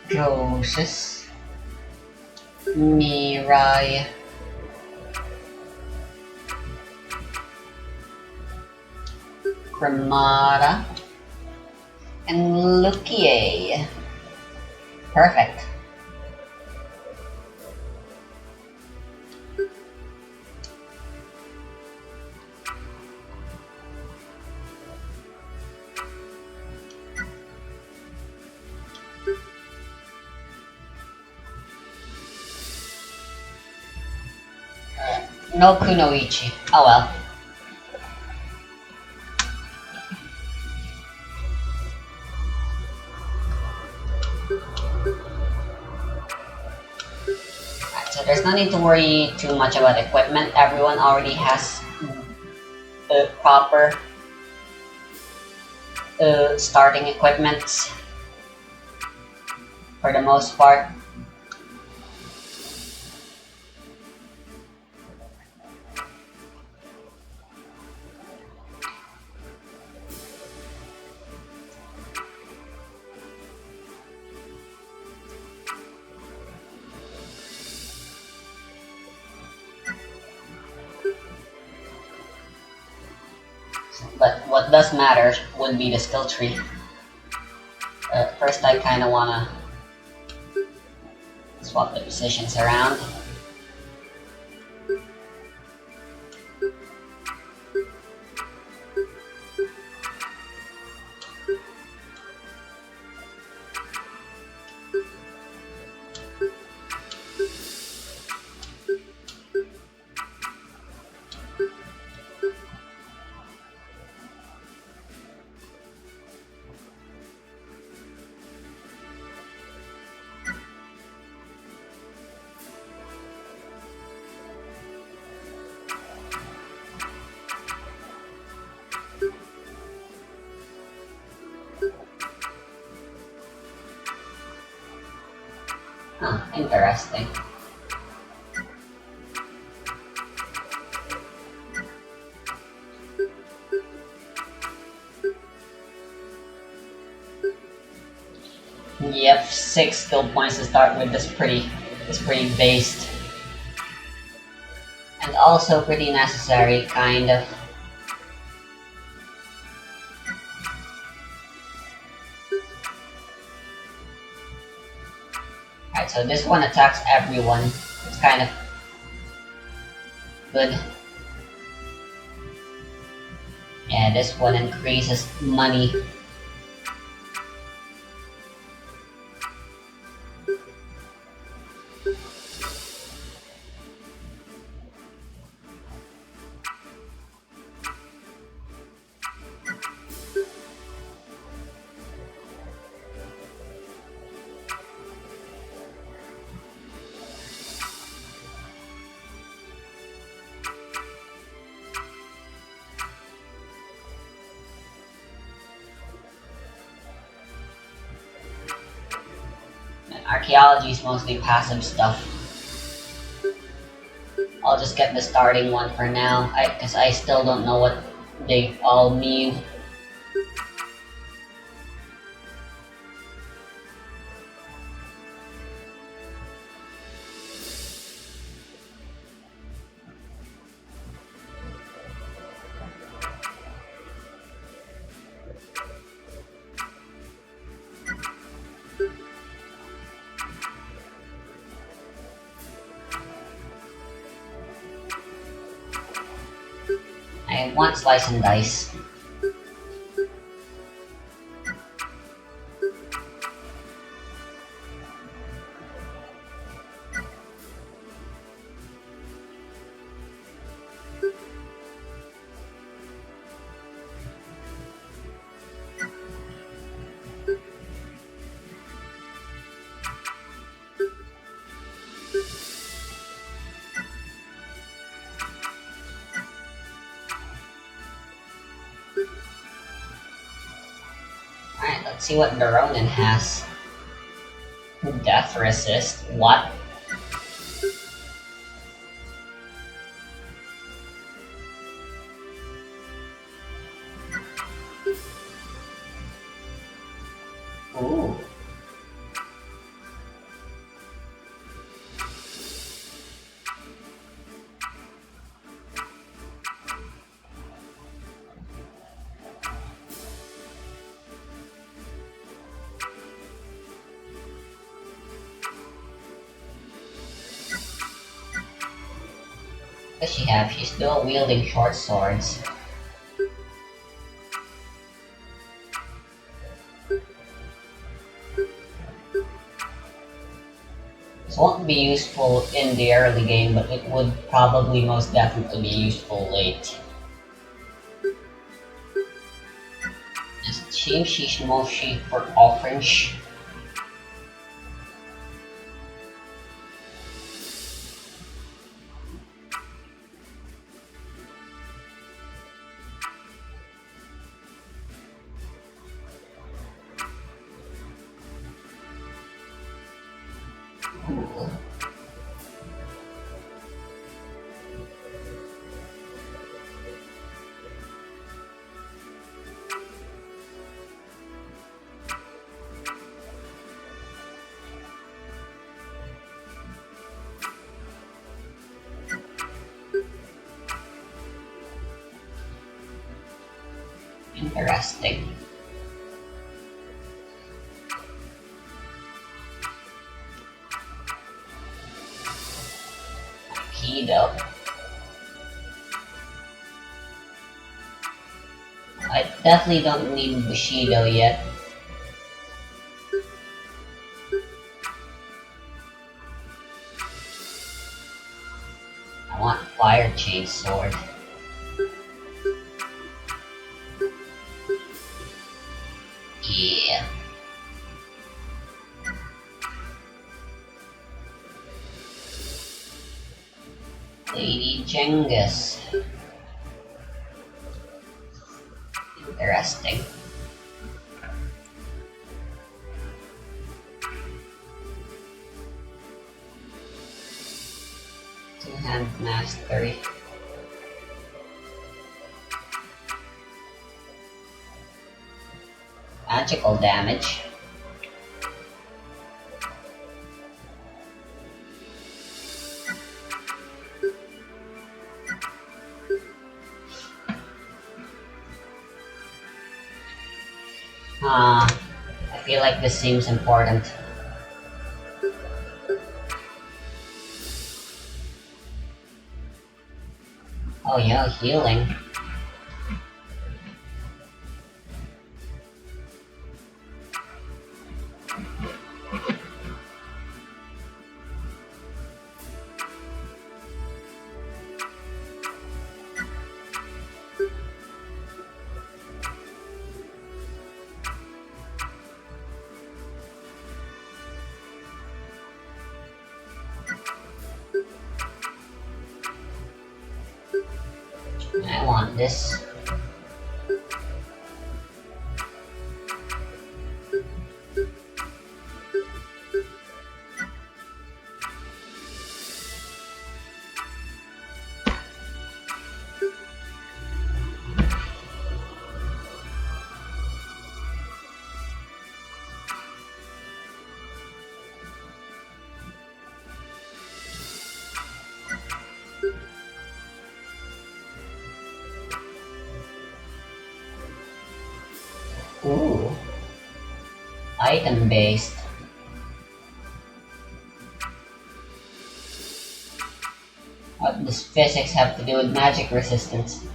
Joseph. Mirai. Gramada. And Lukie. Perfect. No Kunoichi. Oh well. Alright, so there's no need to worry too much about equipment. Everyone already has the proper starting equipment for the most part. But what does matter would be the skill tree. First I kinda wanna swap the positions around. Huh, interesting. Yep, 6 skill points to start with. This pretty based. And also pretty necessary, kind of. Alright, so this one attacks everyone. It's kind of good. Yeah, this one increases money. Archaeology is mostly passive stuff. I'll just get the starting one for now, because I still don't know what they all mean. I want slice and dice. See what the Ronin has. Death resist. What? Ooh. What does she have? She's dual wielding short swords. This won't be useful in the early game, but it would probably most definitely be useful late. Just change Moshi for orange. Interesting. Kido. I definitely don't need Bushido yet. I want Fire Chain Sword. Yeah. Lady Genghis. Interesting. Two-hand mastery. Magical damage. I feel like this seems important. Oh yeah, healing. I want this. Ooh. Item based. What does physics have to do with magic resistance?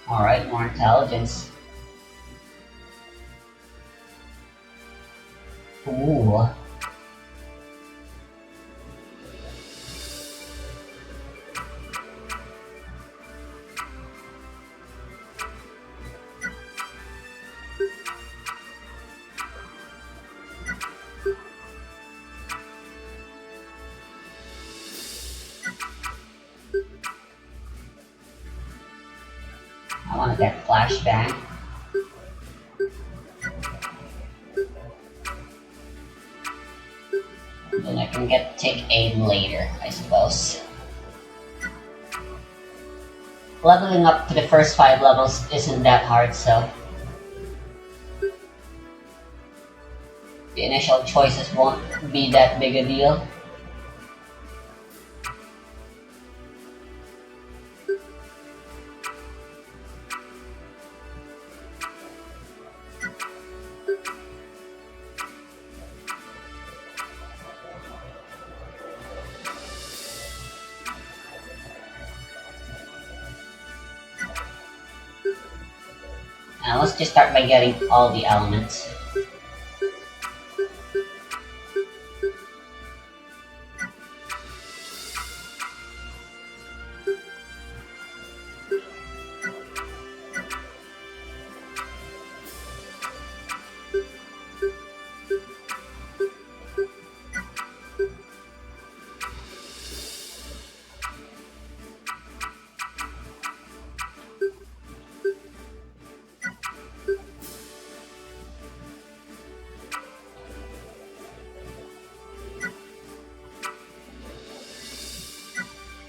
Alright, more intelligence. Ooh. want that flashbang. Then I can take aim later, I suppose. Leveling up to the first 5 levels isn't that hard, so the initial choices won't be that big a deal. Now let's just start by getting all the elements.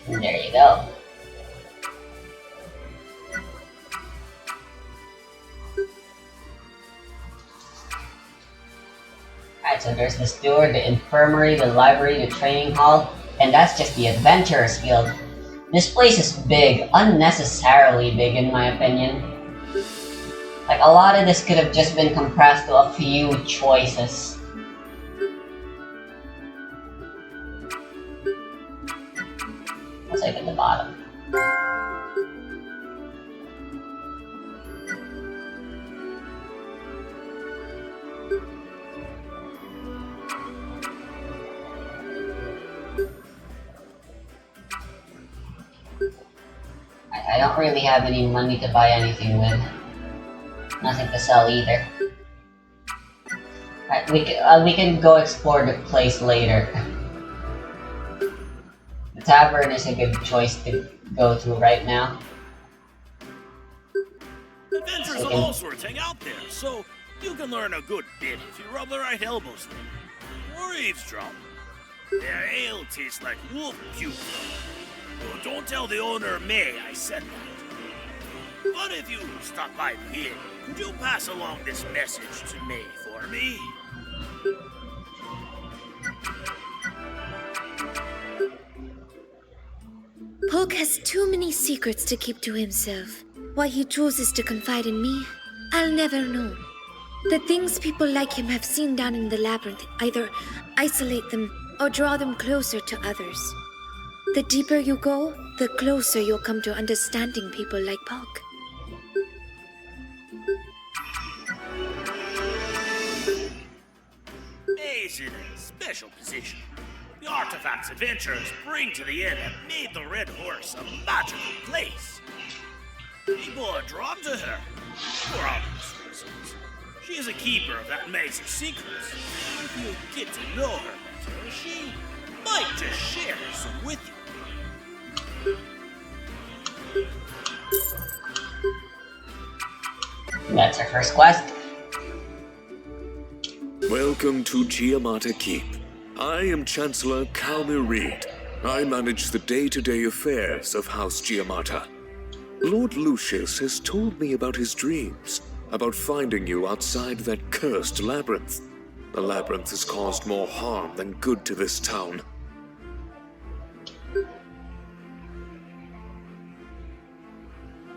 And there you go. Alright, so there's the steward, the infirmary, the library, the training hall, and that's just the Adventurers Guild. This place is big, unnecessarily big in my opinion. Like, a lot of this could have just been compressed to a few choices. Let's look at the bottom. I don't really have any money to buy anything with. Nothing to sell either. Alright, we can go explore the place later. The tavern is a good choice to go to right now. Adventurers of all sorts hang out there, so you can learn a good bit if you rub the right elbows in. Or eavesdrop. Their ale tastes like wolf puke. Oh, don't tell the owner May I said that. But if you stop by the inn, could you pass along this message to May for me? Poke has too many secrets to keep to himself. Why he chooses to confide in me, I'll never know. The things people like him have seen down in the labyrinth either isolate them or draw them closer to others. The deeper you go, the closer you'll come to understanding people like Poke. May's in a special position. The artifacts adventurers bring to the inn have made the Red Horse a magical place. People are drawn to her, for obvious reasons. She is a keeper of that maze's secrets. If you get to know her better, she might just share some with you. That's our first quest. Welcome to Giamata Keep. I am Chancellor Calmy Reed. I manage the day-to-day affairs of House Giamata. Lord Lucius has told me about his dreams, about finding you outside that cursed labyrinth. The labyrinth has caused more harm than good to this town.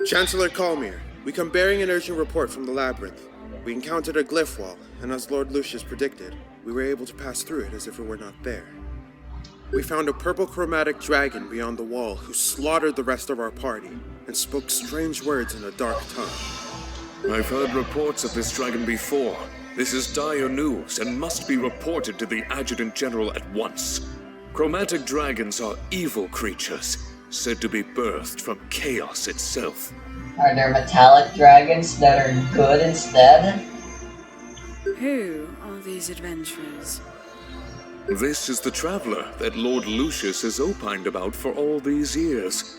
Chancellor Calmir, we come bearing an urgent report from the labyrinth. We encountered a glyph wall, and as Lord Lucius predicted, we were able to pass through it as if it were not there. We found a purple chromatic dragon beyond the wall who slaughtered the rest of our party and spoke strange words in a dark tongue. I've heard reports of this dragon before. This is dire news and must be reported to the Adjutant General at once. Chromatic dragons are evil creatures, said to be birthed from chaos itself. Are there metallic dragons that are good instead? Who are these adventurers? This is the traveler that Lord Lucius has opined about for all these years.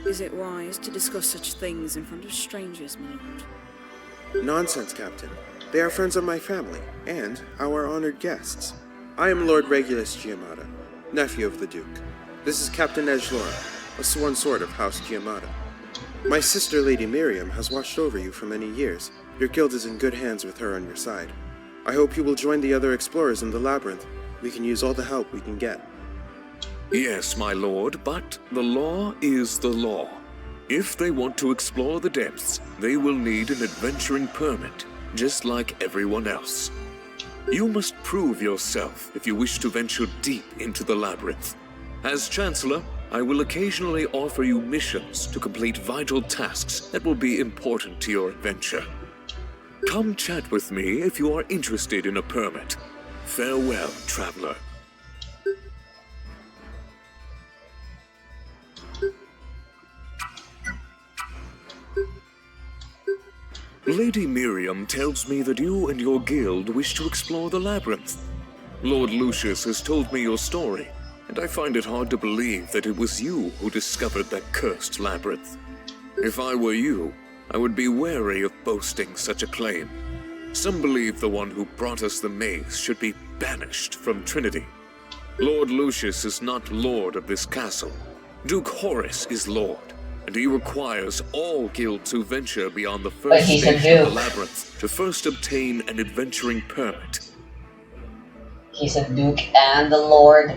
Is it wise to discuss such things in front of strangers, my lord? Nonsense, Captain. They are friends of my family, and our honored guests. I am Lord Regulus Giamata, nephew of the Duke. This is Captain Edgelora, a sworn sword of House Giamata. My sister, Lady Miriam, has watched over you for many years. Your guild is in good hands with her on your side. I hope you will join the other explorers in the labyrinth. We can use all the help we can get. Yes, my lord, but the law is the law. If they want to explore the depths, they will need an adventuring permit, just like everyone else. You must prove yourself if you wish to venture deep into the labyrinth. As Chancellor, I will occasionally offer you missions to complete vital tasks that will be important to your adventure. Come chat with me if you are interested in a permit. Farewell, traveler. Lady Miriam tells me that you and your guild wish to explore the labyrinth. Lord Lucius has told me your story, and I find it hard to believe that it was you who discovered that cursed labyrinth. If I were you, I would be wary of boasting such a claim. Some believe the one who brought us the maze should be banished from Trinity. Lord Lucius is not lord of this castle. Duke Horace is lord, and he requires all guilds who venture beyond the first stage of the labyrinth to first obtain an adventuring permit. He's a duke and a lord.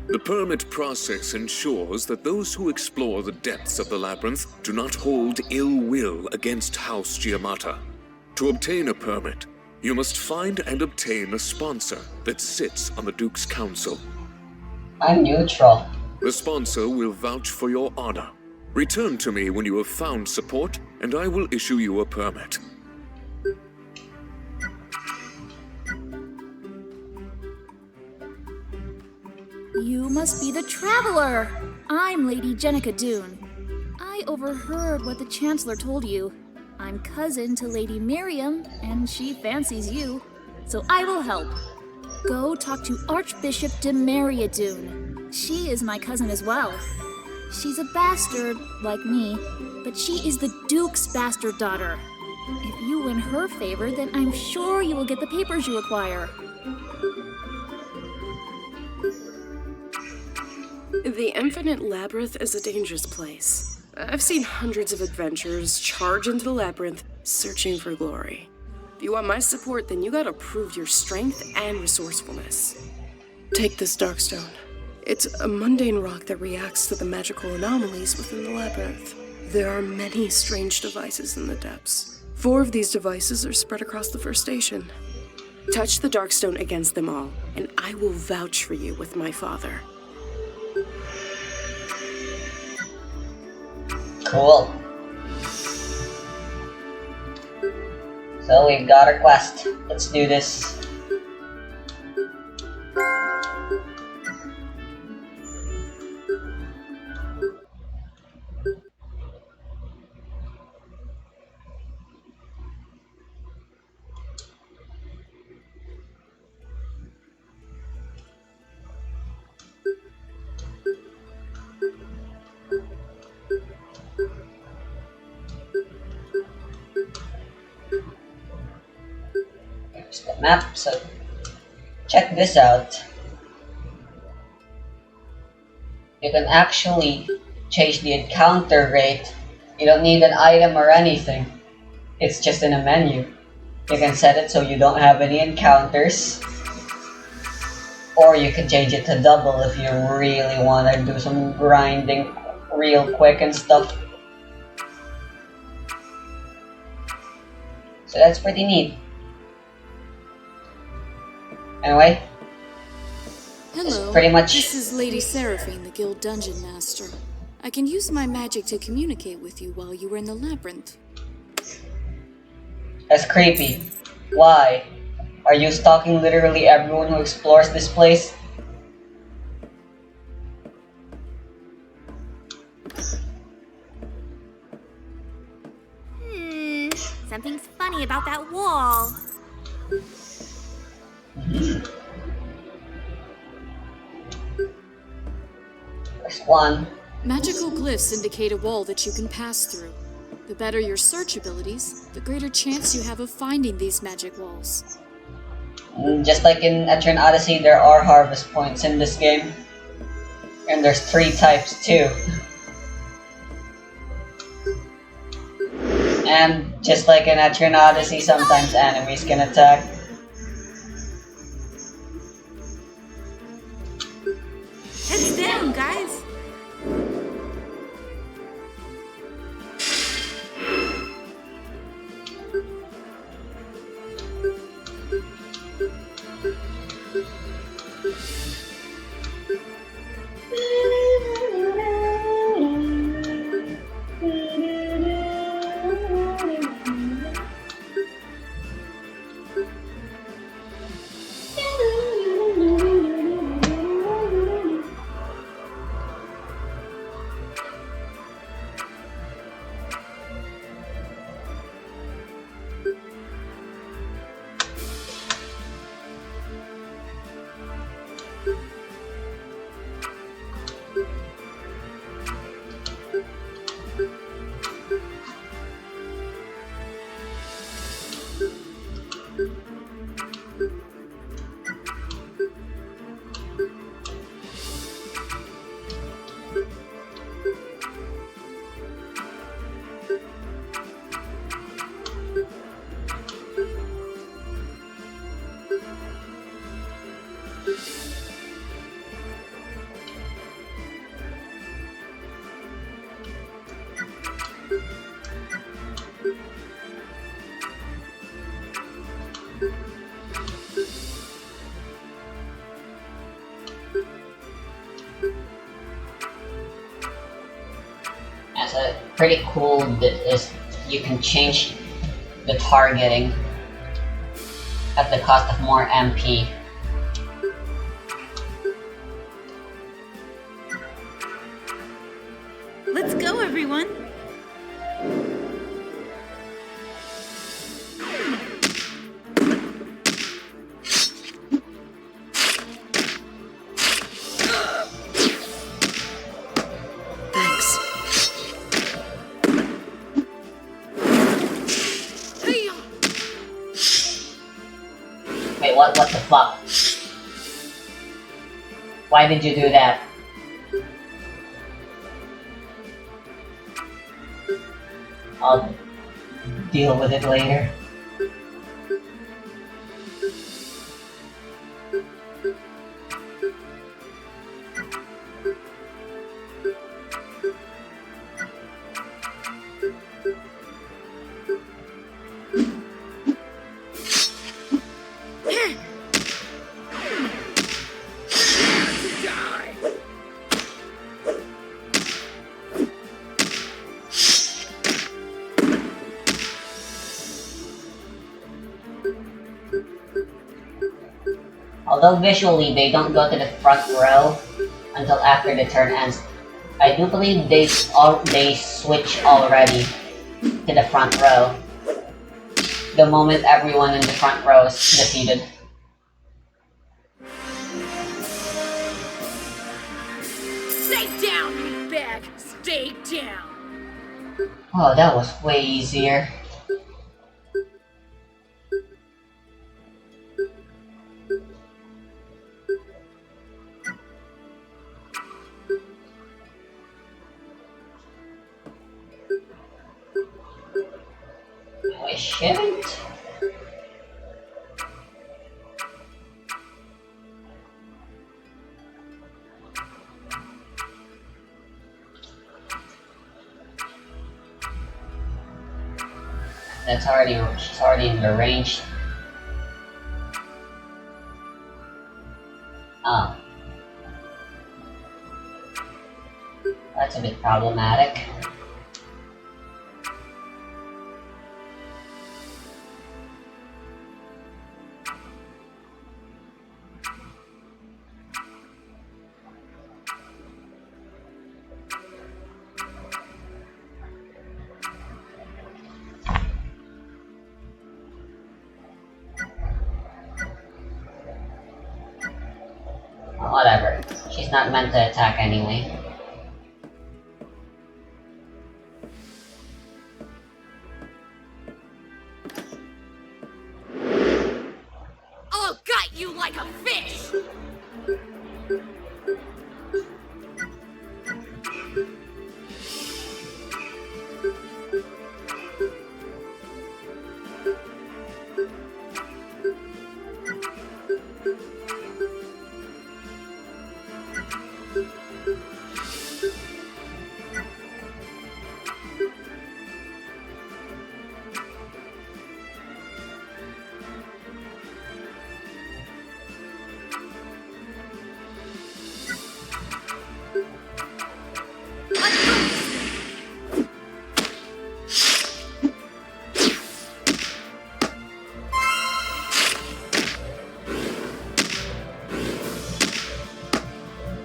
The permit process ensures that those who explore the depths of the labyrinth do not hold ill will against House Giamata. To obtain a permit, you must find and obtain a sponsor that sits on the Duke's Council. I'm neutral. The sponsor will vouch for your honor. Return to me when you have found support, and I will issue you a permit. You must be the traveler! I'm Lady Jenica Dune. I overheard what the Chancellor told you. I'm cousin to Lady Miriam, and she fancies you, so I will help. Go talk to Archbishop Demeria Dune. She is my cousin as well. She's a bastard, like me, but she is the Duke's bastard daughter. If you win her favor, then I'm sure you will get the papers you require. The Infinite Labyrinth is a dangerous place. I've seen hundreds of adventurers charge into the labyrinth, searching for glory. If you want my support, then you gotta prove your strength and resourcefulness. Take this Darkstone. It's a mundane rock that reacts to the magical anomalies within the labyrinth. There are many strange devices in the depths. 4 of these devices are spread across the first station. Touch the Darkstone against them all, and I will vouch for you with my father. Cool. So we've got our quest. Let's do this. Here's the map, so check this out. You can actually change the encounter rate. You don't need an item or anything. It's just in a menu. You can set it so you don't have any encounters. Or you can change it to double if you really want to do some grinding real quick and stuff. So that's pretty neat. Anyway, hello, pretty much. This is Lady Seraphine, the Guild Dungeon Master. I can use my magic to communicate with you while you were in the labyrinth. That's creepy. Why? Are you stalking literally everyone who explores this place? Something's funny about that wall. First one. Magical glyphs indicate a wall that you can pass through. The better your search abilities, the greater chance you have of finding these magic walls. Just like in Etrian Odyssey, there are harvest points in this game. And there's 3 types too. And just like in Etrian Odyssey, sometimes enemies can attack. Heads down, guys! As a pretty cool bit is you can change the targeting at the cost of more MP. Let's go, everyone! Thanks. Wait, what the fuck? Why did you do that? I'll deal with it later. Although visually they don't go to the front row until after the turn ends, I do believe they switch already to the front row the moment everyone in the front row is defeated. Stay down, you bag! Stay down! Oh, that was way easier. I shouldn't. She's already in the range. Oh. That's a bit problematic. Whatever. She's not meant to attack anyway. like a fish!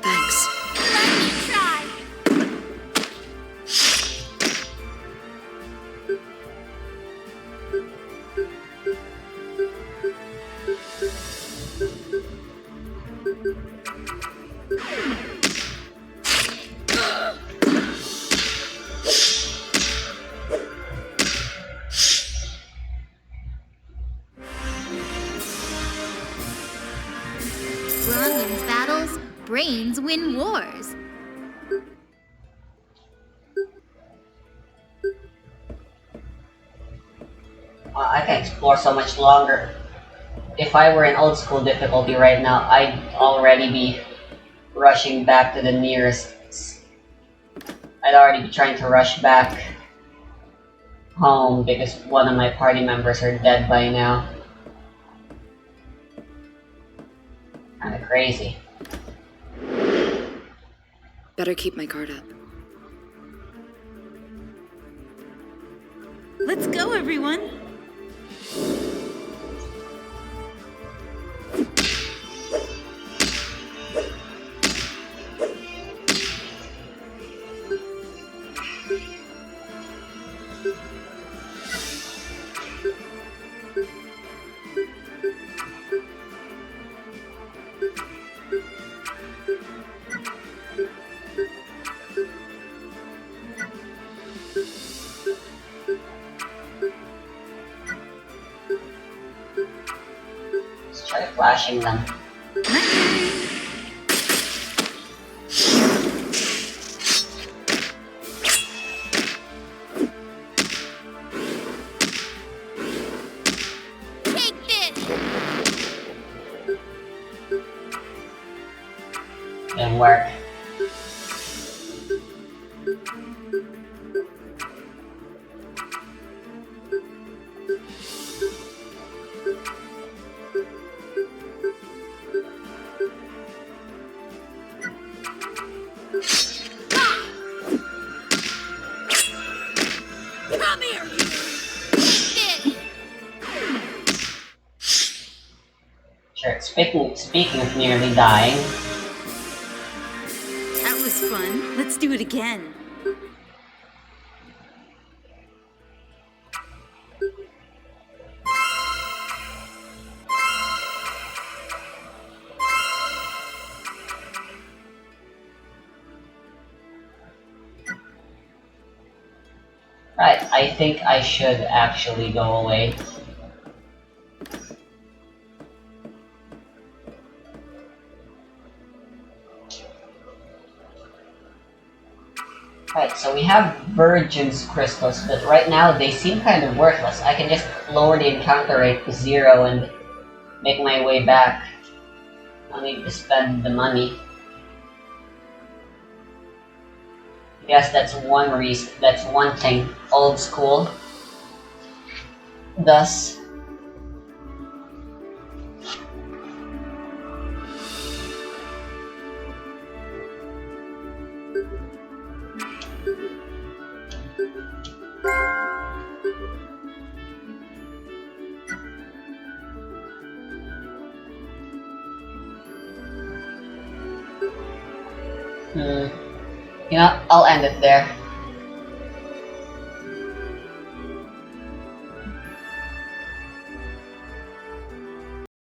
Thanks. Let me try! Brawn wins battles, brains win wars. I can explore so much longer. If I were in old school difficulty right now, I'd already be rushing back to the nearest. I'd already be trying to rush back home because one of my party members are dead by now. Kinda crazy. Better keep my guard up. Let's go, everyone! Let's try flashing them. Take this! Didn't work. Come here, you! Sure. Speaking of nearly dying, That was fun. Let's do it again. right, I think I should actually go away. Right, so we have Virgin's crystals, but right now they seem kind of worthless. I can just lower the encounter rate to 0 and make my way back. I don't need to spend the money. Yes, that's one reason. That's one thing. Old school. Thus. You know, I'll end it there.